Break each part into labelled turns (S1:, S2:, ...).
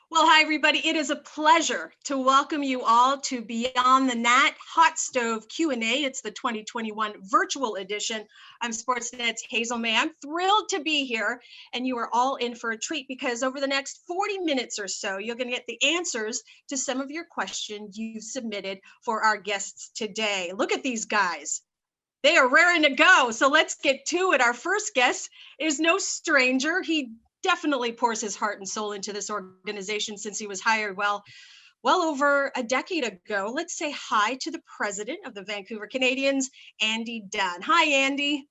S1: Well, hi, everybody. It is a pleasure to welcome you all to Beyond the Nat Hot Stove Q&A. It's the 2021 virtual edition. I'm Sportsnet's Hazel May. I'm thrilled to be here, and you are all in for a treat because over the next 40 minutes or so, you're going to get the answers to some of your questions you submitted for our guests today. Look at these guys. They are raring to go. So let's get to it. Our first guest is no stranger. He definitely pours his heart and soul into this organization since he was hired well over a decade ago. Let's say hi to the president of the Vancouver Canadians, Andy Dunn. Hi, Andy.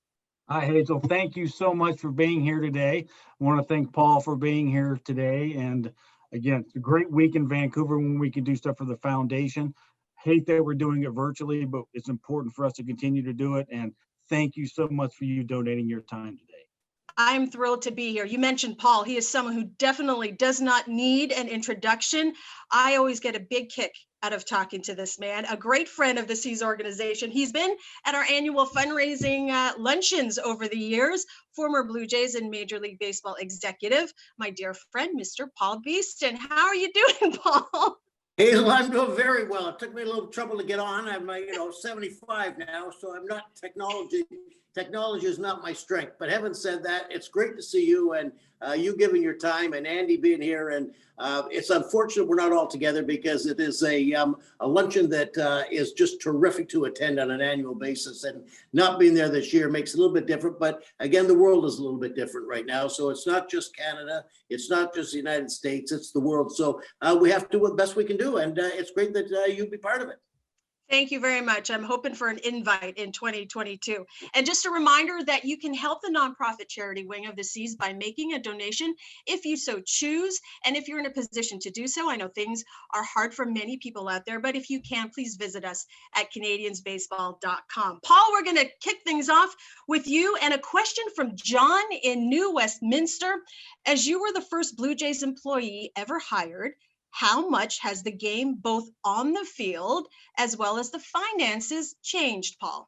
S2: Hi, Hazel. Thank you so much for being here today. I want to thank Paul for being here today. And again, it's a great week in Vancouver when we can do stuff for the foundation. Hate that we're doing it virtually, but it's important for us to continue to do it. And thank you so much for you donating your time today.
S1: I'm thrilled to be here. You mentioned Paul. He is someone who definitely does not need an introduction. I always get a big kick out of talking to this man, a great friend of the Seas organization. He's been at our annual fundraising luncheons over the years, former Blue Jays and Major League Baseball executive, my dear friend, Mr. Paul Beeston. How are you doing, Paul?
S3: Hazel, I'm doing very well. It took me a little trouble to get on. I'm 75 now, so I'm not technology is not my strength. But having said that, it's great to see you and you giving your time and Andy being here. And it's unfortunate we're not all together because it is a luncheon that is just terrific to attend on an annual basis. And not being there this year makes it a little bit different. But again, the world is a little bit different right now. So it's not just Canada. It's not just the United States. It's the world. So we have to do the best we can do. And it's great that you be part of it.
S1: Thank you very much. I'm hoping for an invite in 2022. And just a reminder that you can help the nonprofit charity wing of the Seas by making a donation if you so choose. And if you're in a position to do so, I know things are hard for many people out there, but if you can, please visit us at canadiansbaseball.com. Paul, we're going to kick things off with you and a question from John in New Westminster. As you were the first Blue Jays employee ever hired, how much has the game, both on the field as well as the finances, changed, Paul?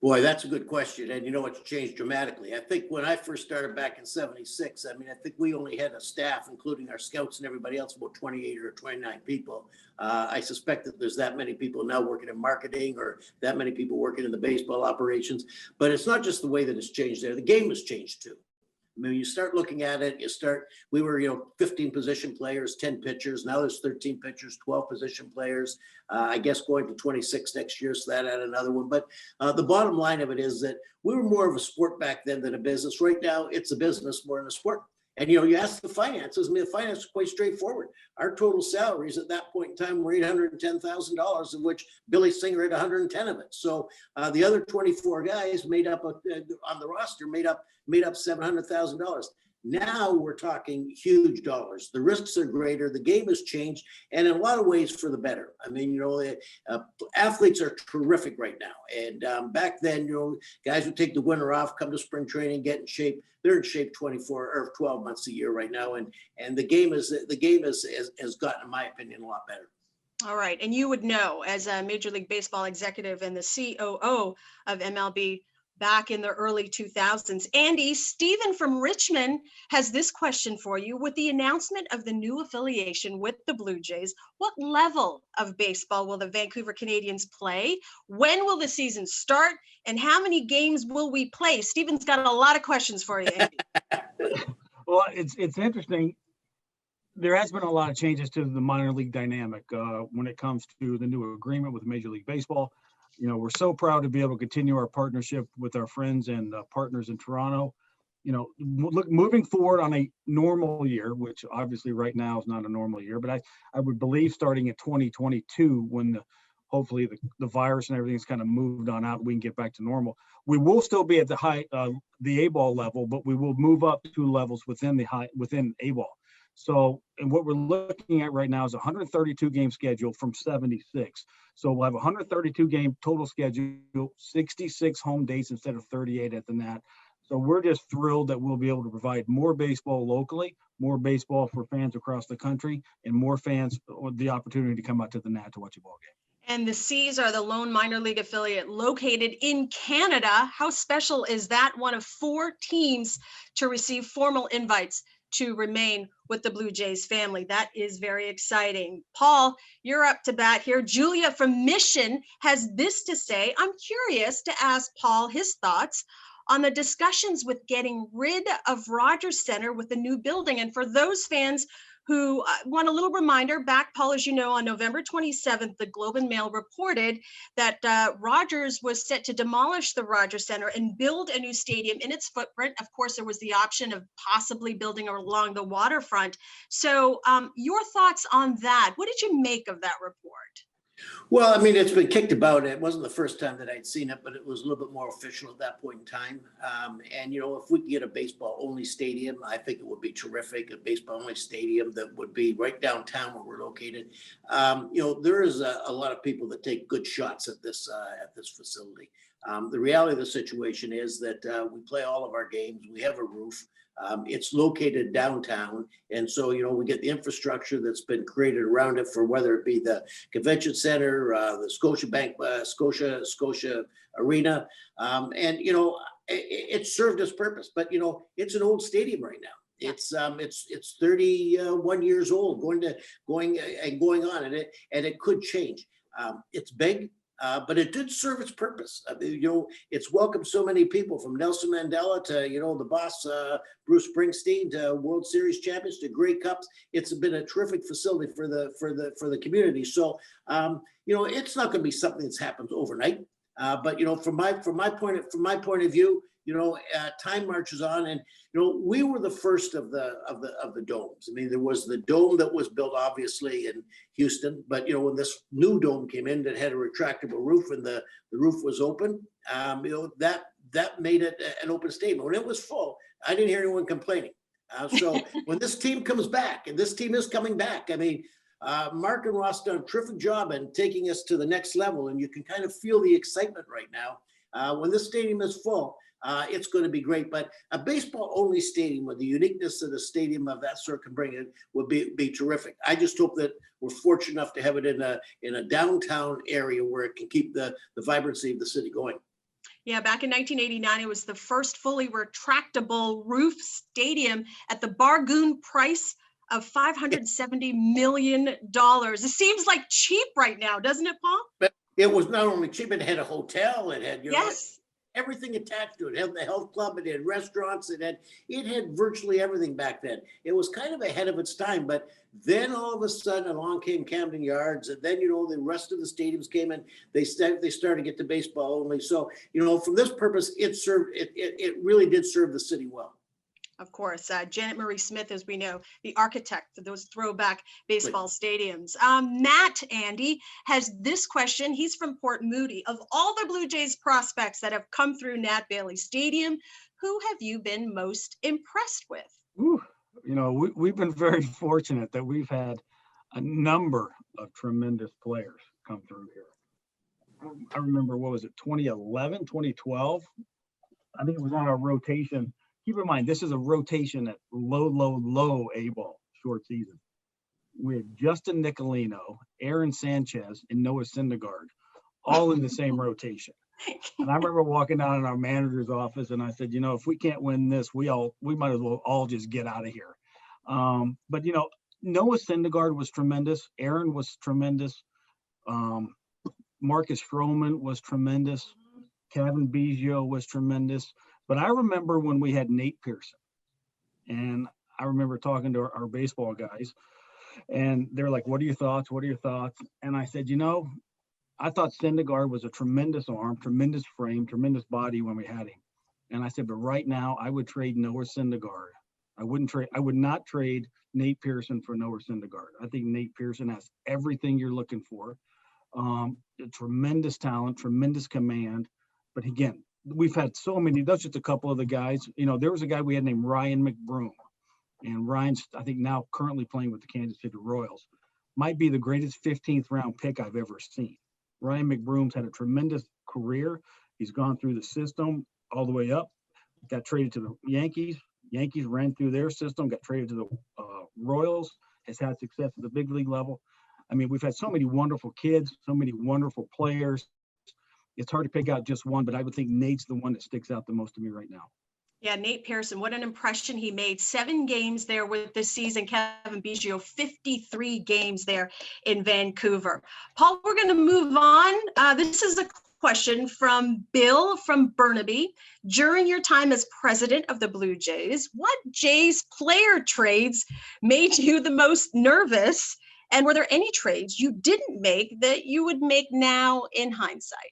S3: Boy, that's a good question. And it's changed dramatically. I think when I first started back in 76, I think we only had a staff, including our scouts and everybody else, about 28 or 29 people. I suspect that there's that many people now working in marketing or that many people working in the baseball operations. But it's not just the way that it's changed there. The game has changed too. You start looking at it, we were, 15 position players, 10 pitchers. Now there's 13 pitchers, 12 position players. I guess going to 26 next year, so that add another one. But the bottom line of it is that we were more of a sport back then than a business. Right now, it's a business more than a sport. And, you ask the finances, the finance is quite straightforward. Our total salaries at that point in time were $810,000, of which Billy Singer had 110 of it. So the other 24 guys made up on the roster made up $700,000. Now we're talking huge dollars. The risks are greater. The game has changed, and in a lot of ways for the better. Athletes are terrific right now. And back then, guys would take the winter off, come to spring training, get in shape. They're in shape 24 or 12 months a year right now, and the game has gotten, in my opinion, a lot better.
S1: All right, and you would know, as a Major League Baseball executive and the COO of MLB back in the early 2000s. Andy, Stephen from Richmond has this question for you. With the announcement of the new affiliation with the Blue Jays, what level of baseball will the Vancouver Canadians play? When will the season start? And how many games will we play? Stephen's got a lot of questions for you, Andy.
S2: Well, it's interesting. There has been a lot of changes to the minor league dynamic when it comes to the new agreement with Major League Baseball. We're so proud to be able to continue our partnership with our friends and partners in Toronto. Moving forward on a normal year, which obviously right now is not a normal year, but I would believe starting in 2022, when hopefully the virus and everything's kind of moved on out, we can get back to normal. We will still be at the A-ball level, but we will move up 2 levels within A-ball. So, and what we're looking at right now is a 132 game schedule from 76. So we'll have 132 game total schedule, 66 home dates instead of 38 at the Nat. So we're just thrilled that we'll be able to provide more baseball locally, more baseball for fans across the country, and more fans the opportunity to come out to the Nat to watch a ball game.
S1: And the Seas are the lone minor league affiliate located in Canada. How special is that? One of 4 teams to receive formal invites to remain with the Blue Jays family. That is very exciting. Paul, you're up to bat here. Julia from Mission has this to say. I'm curious to ask Paul his thoughts on the discussions with getting rid of Rogers Center with the new building. And for those fans who want a little reminder, back, Paul, as you know, on November 27th, the Globe and Mail reported that Rogers was set to demolish the Rogers Center and build a new stadium in its footprint. Of course, there was the option of possibly building along the waterfront. So your thoughts on that? What did you make of that report?
S3: Well, I mean, it's been kicked about. It wasn't the first time that I'd seen it, but it was a little bit more official at that point in time. And, you know, if we could get a baseball-only stadium, I think it would be terrific, a baseball-only stadium that would be right downtown where we're located. You know, there is a lot of people that take good shots at this facility. The reality of the situation is that we play all of our games. We have a roof. It's located downtown. And so, you know, we get the infrastructure that's been created around it for whether it be the convention center, the Scotia Arena. And, you know, it served its purpose, but, you know, it's an old stadium right now. It's 31 years old, going on, and it could change. It's big. But it did serve its purpose. I mean, you know, it's welcomed so many people from Nelson Mandela to, you know, the boss, Bruce Springsteen, to World Series champions, to Grey Cups. It's been a terrific facility for the community. So, you know, it's not going to be something that's happened overnight. But, you know, from my point of view, you know, time marches on, and you know, we were the first of the domes. I mean, there was the dome that was built obviously in Houston, but you know, when this new dome came in that had a retractable roof and the roof was open, you know, that made it an open stadium. When it was full, I didn't hear anyone complaining. So when this team comes back, and this team is coming back, I mean, Mark and Ross done a terrific job in taking us to the next level, and you can kind of feel the excitement right now. When this stadium is full, it's going to be great. But a baseball-only stadium with the uniqueness of the stadium of that sort can bring it would be terrific. I just hope that we're fortunate enough to have it in a downtown area where it can keep the vibrancy of the city going.
S1: Yeah, back in 1989, it was the first fully retractable roof stadium at the bargain price of $570 million. It seems like cheap right now, doesn't it, Paul?
S3: But it was not only cheap, it had a hotel, it had, you know,
S1: yes,
S3: everything attached to it. It had the health club, it had restaurants, it had virtually everything back then. It was kind of ahead of its time, but then all of a sudden along came Camden Yards, and then, you know, the rest of the stadiums came in. They started to get to baseball only. So, you know, from this purpose, it really did serve the city well.
S1: of course. Janet Marie Smith, as we know, the architect of those throwback baseball stadiums. Matt, Andy, has this question. He's from Port Moody. Of all the Blue Jays prospects that have come through Nat Bailey Stadium, who have you been most impressed with?
S2: Ooh, you know, we've been very fortunate that we've had a number of tremendous players come through here. I remember, what was it, 2011, 2012? I think it was on our rotation. Keep in mind, this is a rotation at low A ball, short season. We had Justin Nicolino, Aaron Sanchez, and Noah Syndergaard, all in the same rotation. And I remember walking down in our manager's office, and I said, you know, if we can't win this, we might as well all just get out of here. But you know, Noah Syndergaard was tremendous. Aaron was tremendous. Marcus Stroman was tremendous. Kevin Biggio was tremendous. But I remember when we had Nate Pearson, and I remember talking to our baseball guys, and they're like, what are your thoughts? What are your thoughts? And I said, you know, I thought Syndergaard was a tremendous arm, tremendous frame, tremendous body when we had him. And I said, but right now I would trade Noah Syndergaard. I would not trade Nate Pearson for Noah Syndergaard. I think Nate Pearson has everything you're looking for. Tremendous talent, tremendous command. But again, we've had so many, that's just a couple of the guys. You know, there was a guy we had named Ryan McBroom. And Ryan's, I think, now currently playing with the Kansas City Royals. Might be the greatest 15th round pick I've ever seen. Ryan McBroom's had a tremendous career. He's gone through the system all the way up. Got traded to the Yankees. Yankees ran through their system, got traded to the Royals, has had success at the big league level. I mean, we've had so many wonderful kids, so many wonderful players. It's hard to pick out just one, but I would think Nate's the one that sticks out the most to me right now.
S1: Yeah, Nate Pearson, what an impression he made. 7 games there with this season. Kevin Biggio, 53 games there in Vancouver. Paul, we're going to move on. This is a question from Bill from Burnaby. During your time as president of the Blue Jays, what Jays player trades made you the most nervous? And were there any trades you didn't make that you would make now in hindsight?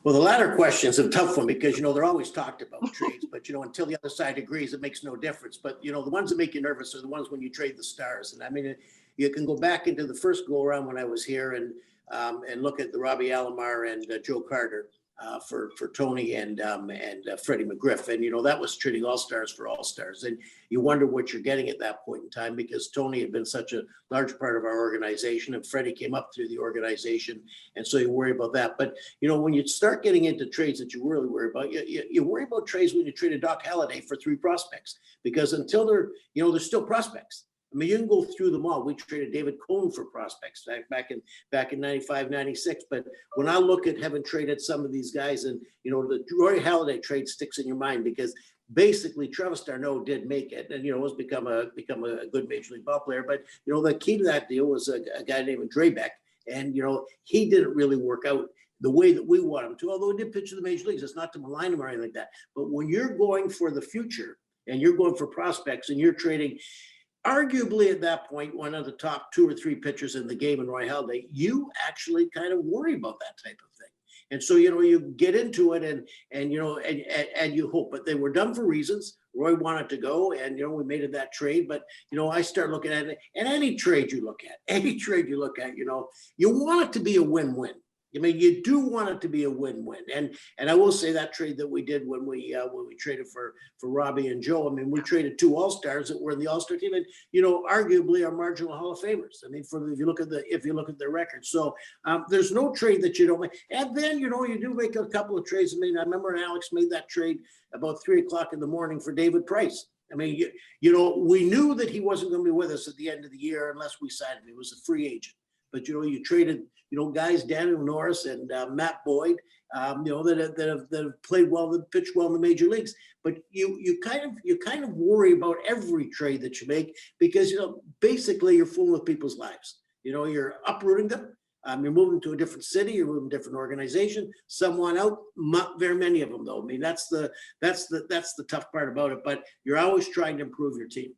S3: Well, the latter question is a tough one because, they're always talked about trades, but, until the other side agrees, it makes no difference. But, the ones that make you nervous are the ones when you trade the stars. And I mean, you can go back into the first go around when I was here and look at the Robbie Alomar and Joe Carter for Tony and Freddie McGriff. And, that was trading all-stars for all-stars. And you wonder what you're getting at that point in time because Tony had been such a large part of our organization and Freddie came up through the organization. And so you worry about that. But, when you start getting into trades that you really worry about, you worry about trades when you traded Doc Halladay for 3 prospects because until they're still prospects. I mean, you can go through them all. We traded David Cohn for prospects back in 95, 96. But when I look at having traded some of these guys and, the Roy Halladay trade sticks in your mind because basically Travis d'Arnaud did make it and, has become a good Major League ball player. But, the key to that deal was a guy named Drebeck. And, he didn't really work out the way that we want him to, although he did pitch in the major leagues. It's not to malign him or anything like that. But when you're going for the future and you're going for prospects and you're trading arguably at that point, one of the top 2 or 3 pitchers in the game in Roy Halladay, you actually kind of worry about that type of thing. And so, you get into it and you hope, but they were done for reasons. Roy wanted to go and, we made it that trade, but, I start looking at it and any trade you look at, you want it to be a win-win. I mean, you do want it to be a win-win, and I will say that trade that we did when we traded for Robbie and Joe. I mean, we traded 2 all-stars that were in the all-star team, and arguably are marginal Hall of Famers. I mean, if you look at their records, so there's no trade that you don't make. And then you do make a couple of trades. I mean, I remember Alex made that trade about 3:00 in the morning for David Price. I mean, we knew that he wasn't going to be with us at the end of the year unless we signed him. He was a free agent, but you traded. Guys, Daniel Norris and Matt Boyd, that have played well, that pitched well in the major leagues. But you kind of worry about every trade that you make because basically you're fooling with people's lives. You're uprooting them. You're moving to a different city. You're moving to a different organization. Someone out. Not very many of them though. I mean, that's the tough part about it. But you're always trying to improve your team.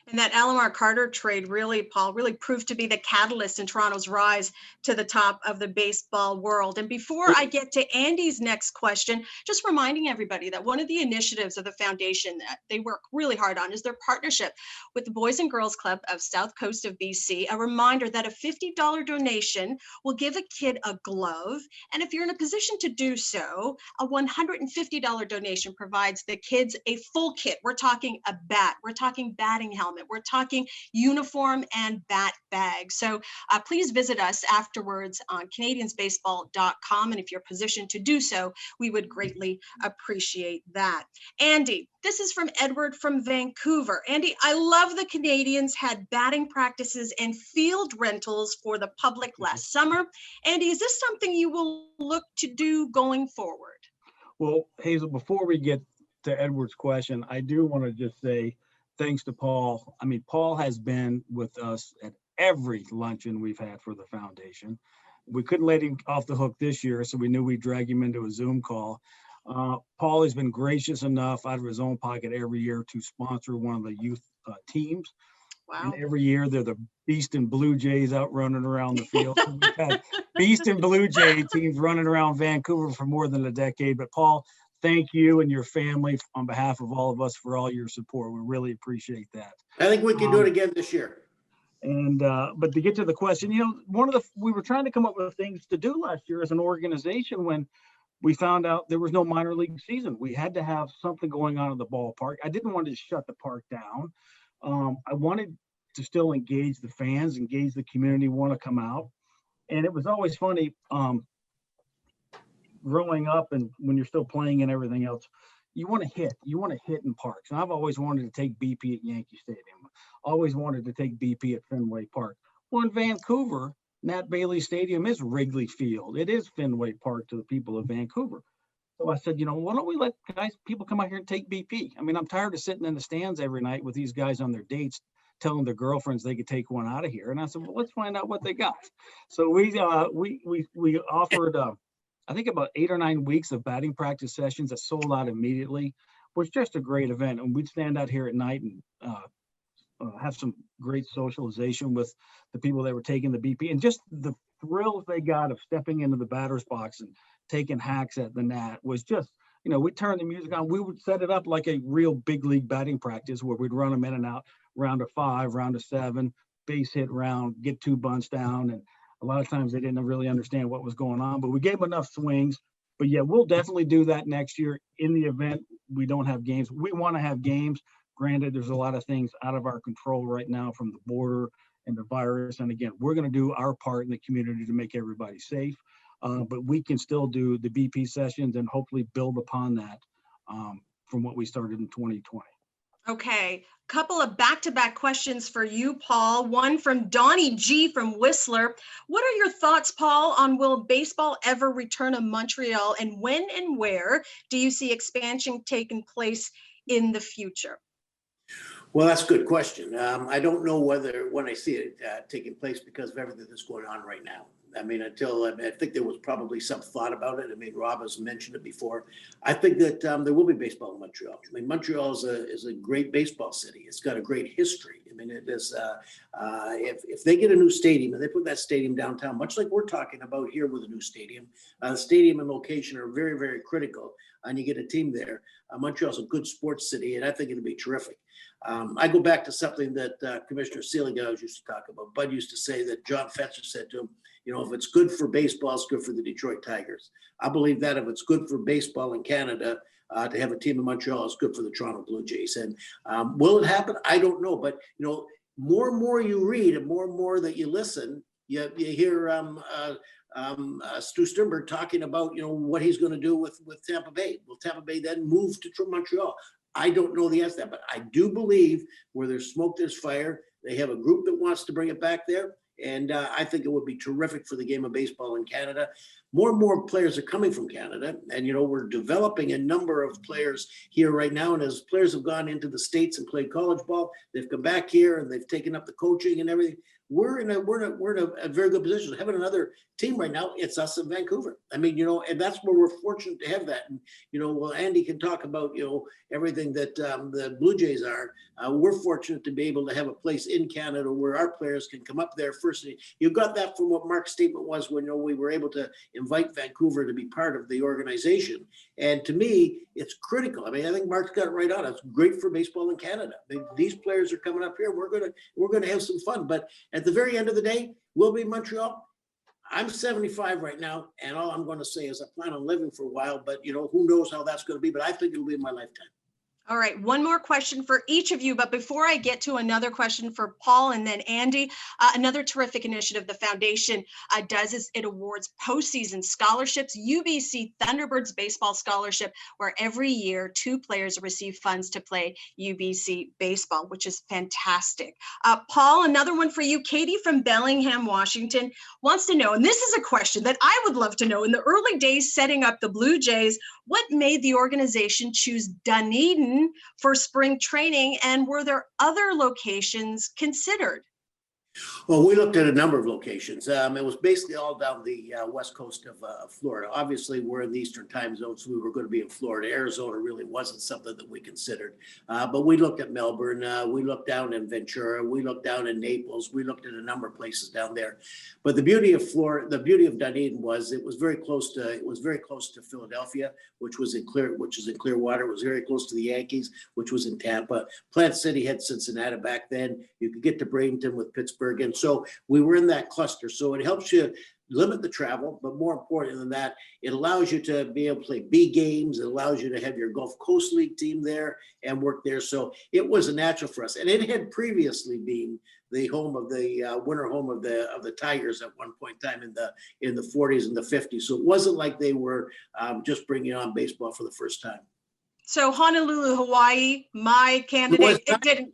S1: And that Alomar Carter trade really, Paul, really proved to be the catalyst in Toronto's rise to the top of the baseball world. And before I get to Andy's next question, just reminding everybody that one of the initiatives of the foundation that they work really hard on is their partnership with the Boys and Girls Club of South Coast of BC. A reminder that a $50 donation will give a kid a glove. And if you're in a position to do so, a $150 donation provides the kids a full kit. We're talking a bat, we're talking batting helmet, we're talking uniform and bat bag. So please visit us afterwards on canadiansbaseball.com. And if you're positioned to do so, we would greatly appreciate that. Andy, this is from Edward from Vancouver. Andy, I love the Canadians had batting practices and field rentals for the public last summer. Andy, is this something you will look to do going forward?
S2: Well, Hazel, before we get to Edward's question, I do want to just say thanks to Paul. I mean, Paul has been with us at every luncheon we've had for the foundation. We couldn't let him off the hook this year, so we knew we'd drag him into a Zoom call. Paul has been gracious enough out of his own pocket every year to sponsor one of the youth teams.
S1: Wow.
S2: And every year they're the Beeston Blue Jays out running around the field. So we've had Beeston Blue Jay teams running around Vancouver for more than a decade. But Paul, thank you and your family on behalf of all of us for all your support. We really appreciate that.
S3: I think we can do it again this year.
S2: And but to get to the question, we were trying to come up with things to do last year as an organization when we found out there was no minor league season. We had to have something going on in the ballpark. I didn't want to shut the park down. I wanted to still engage the fans, engage the community, want to come out. And it was always funny growing up and when you're still playing and everything else, you want to hit in parks. And I've always wanted to take BP at Yankee Stadium. Always wanted to take BP at Fenway Park. Well, in Vancouver, Nat Bailey Stadium is Wrigley Field. It is Fenway Park to the people of Vancouver. So I said, why don't we let people come out here and take BP? I mean, I'm tired of sitting in the stands every night with these guys on their dates, telling their girlfriends they could take one out of here. And I said, well, let's find out what they got. So we offered, I think about 8 or 9 weeks of batting practice sessions that sold out immediately. It was just a great event. And we'd stand out here at night and have some great socialization with the people that were taking the BP, and just the thrills they got of stepping into the batter's box and taking hacks at the net was just, we turned the music on. We would set it up like a real big league batting practice where we'd run them in and out, round of 5, round of 7, base hit round, get 2 bunts down. And a lot of times they didn't really understand what was going on, but we gave them enough swings. But yeah, we'll definitely do that next year in the event we don't have games. We want to have games. Granted, there's a lot of things out of our control right now from the border and the virus. And again, we're going to do our part in the community to make everybody safe. But we can still do the BP sessions and hopefully build upon that from what we started in 2020.
S1: Okay, couple of back-to-back questions for you, Paul. One from Donnie G from Whistler. What are your thoughts, Paul, on will baseball ever return to Montreal, and when and where do you see expansion taking place in the future?
S3: Well, that's a good question. I don't know when I see it taking place because of everything that's going on right now. I mean, I think there was probably some thought about it. I mean, Rob has mentioned it before. I think that there will be baseball in Montreal. I mean, Montreal is a great baseball city. It's got a great history. I mean, it is. If they get a new stadium and they put that stadium downtown, much like we're talking about here with a new stadium, the stadium and location are very, very critical. And you get a team there. Montreal's a good sports city, and I think it'll be terrific. I go back to something that Commissioner Seeliger used to talk about. Bud used to say that John Fetzer said to him, if it's good for baseball, it's good for the Detroit Tigers. I believe that if it's good for baseball in Canada, to have a team in Montreal is good for the Toronto Blue Jays. And will it happen? I don't know. But, more and more you read and more that you listen, you hear Stu Sternberg talking about, what he's going to do with Tampa Bay. Will Tampa Bay then move to Montreal? I don't know the answer to that, but I do believe where there's smoke, there's fire. They have a group that wants to bring it back there. And I think it would be terrific for the game of baseball in Canada. More and more players are coming from Canada. And, we're developing a number of players here right now. And as players have gone into the States and played college ball, they've come back here and they've taken up the coaching and everything. We're in a very good position. Having another team right now, it's us in Vancouver. I mean, and that's where we're fortunate to have that. And, well, Andy can talk about, everything that the Blue Jays are. We're fortunate to be able to have a place in Canada where our players can come up there first. You got that from what Mark's statement was when we were able to invite Vancouver to be part of the organization. And to me, it's critical. I mean, I think Mark's got it right on. It's great for baseball in Canada. These players are coming up here. We're gonna have some fun. But at the very end of the day, we'll be in Montreal. I'm 75 right now, and all I'm going to say is I plan on living for a while, but who knows how that's going to be, but I think it'll be in my lifetime.
S1: All right, one more question for each of you. But before I get to another question for Paul and then Andy, another terrific initiative the foundation does is it awards postseason scholarships, UBC Thunderbirds Baseball Scholarship, where every year 2 players receive funds to play UBC baseball, which is fantastic. Paul, another one for you. Katie from Bellingham, Washington wants to know, and this is a question that I would love to know, in the early days setting up the Blue Jays, what made the organization choose Dunedin for spring training, and were there other locations considered?
S3: Well, we looked at a number of locations. It was basically all down the west coast of Florida. Obviously, we're in the Eastern time zone, so we were going to be in Florida. Arizona really wasn't something that we considered. But we looked at Melbourne. We looked down in Ventura. We looked down in Naples. We looked at a number of places down there. But the beauty of Florida, the beauty of Dunedin was it was very close to Philadelphia, which is in Clearwater. It was very close to the Yankees, which was in Tampa. Plant City had Cincinnati back then. You could get to Bradenton with Pittsburgh. And so we were in that cluster. So it helps you limit the travel, but more important than that, it allows you to be able to play B games. It allows you to have your Gulf Coast League team there and work there. So it was a natural for us. And it had previously been the home of the winter home of the Tigers at one point in time in the 40s and the 50s. So it wasn't like they were just bringing on baseball for the first time.
S1: So Honolulu, Hawaii, my candidate, it didn't.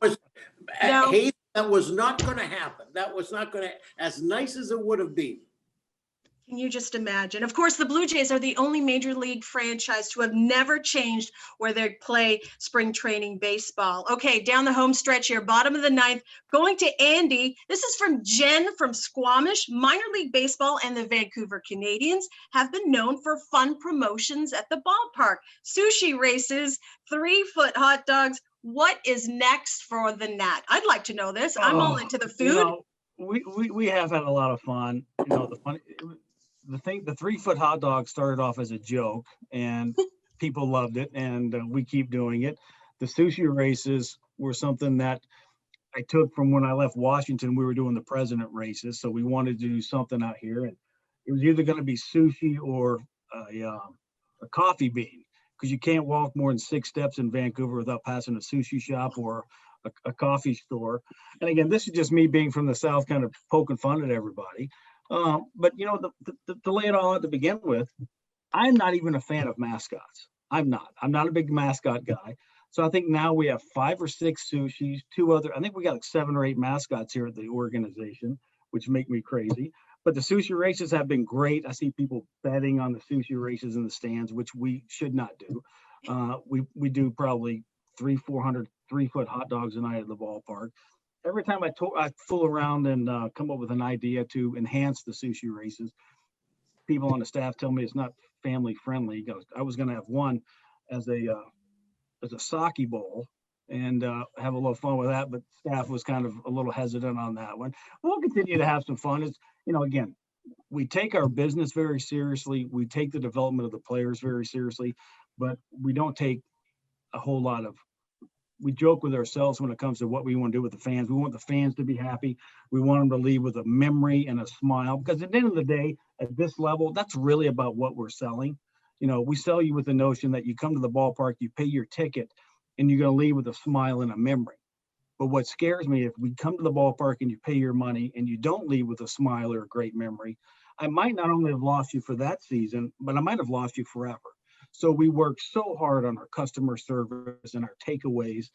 S1: No.
S3: That was not going to happen. That was not going to, as nice as it would have been.
S1: Can you just imagine? Of course, the Blue Jays are the only major league franchise to have never changed where they play spring training baseball. Okay, down the home stretch here, bottom of the ninth, going to Andy. This is from Jen from Squamish. Minor league baseball and the Vancouver Canadians have been known for fun promotions at the ballpark. Sushi races, 3-foot hot dogs. What is next for the Nat? I'd like to know this. I'm all into the food.
S2: You know, we have had a lot of fun. You know, the 3-foot hot dog started off as a joke and people loved it, and we keep doing it. The sushi races were something that I took from when I left Washington. We were doing the president races, so we wanted to do something out here, and it was either going to be sushi or a coffee bean, because you can't walk more than 6 steps in Vancouver without passing a sushi shop or a coffee store. And again, this is just me being from the South, kind of poking fun at everybody. But you know, to lay it all out to begin with, I'm not even a fan of mascots. I'm not a big mascot guy. So I think now we have 5 or 6 sushis, 2 other, I think we got like 7 or 8 mascots here at the organization, which make me crazy. But the sushi races have been great. I see people betting on the sushi races in the stands, which we should not do. We do probably 300-400 3-foot hot dogs a night at the ballpark. Every time I fool around and come up with an idea to enhance the sushi races, people on the staff tell me it's not family friendly. I was going to have one as a sake bowl and have a little fun with that, but staff was kind of a little hesitant on that one. We'll continue to have some fun. It's, you know, again, we take our business very seriously. We take the development of the players very seriously, but we don't take a whole lot of, we joke with ourselves when it comes to what we want to do with the fans. We want the fans to be happy. We want them to leave with a memory and a smile, because at the end of the day, at this level, that's really about what we're selling. You know, we sell you with the notion that you come to the ballpark, you pay your ticket, and you're going to leave with a smile and a memory. But what scares me, if we come to the ballpark and you pay your money and you don't leave with a smile or a great memory, I might not only have lost you for that season, but I might have lost you forever. So we work so hard on our customer service and our takeaways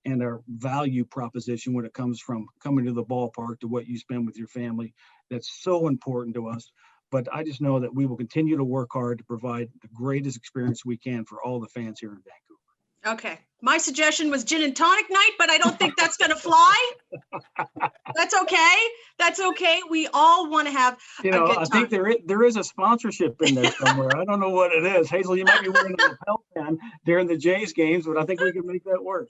S2: and our value proposition when it comes from coming to the ballpark to what you spend with your family. That's so important to us. But I just know that we will continue to work hard to provide the greatest experience we can for all the fans here in Vancouver.
S1: Okay. My suggestion was gin and tonic night, but I don't think that's going to fly. That's okay. That's okay. We all want to have
S2: a good time. I think there is a sponsorship in there somewhere. I don't know what it is. Hazel, you might be wearing a lapel pin during the Jays games, but I think we can make that work.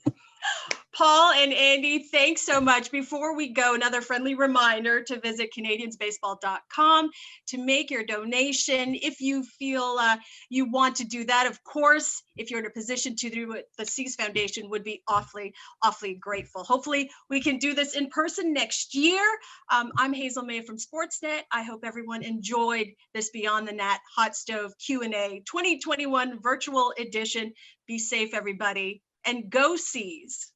S1: Paul and Andy, thanks so much. Before we go, another friendly reminder to visit CanadiansBaseball.com to make your donation. If you feel you want to do that, of course, if you're in a position to do it, the Seas Foundation would be awfully, awfully grateful. Hopefully we can do this in person next year. I'm Hazel May from Sportsnet. I hope everyone enjoyed this Beyond the Nat Hot Stove Q&A 2021 virtual edition. Be safe, everybody, and go Seas.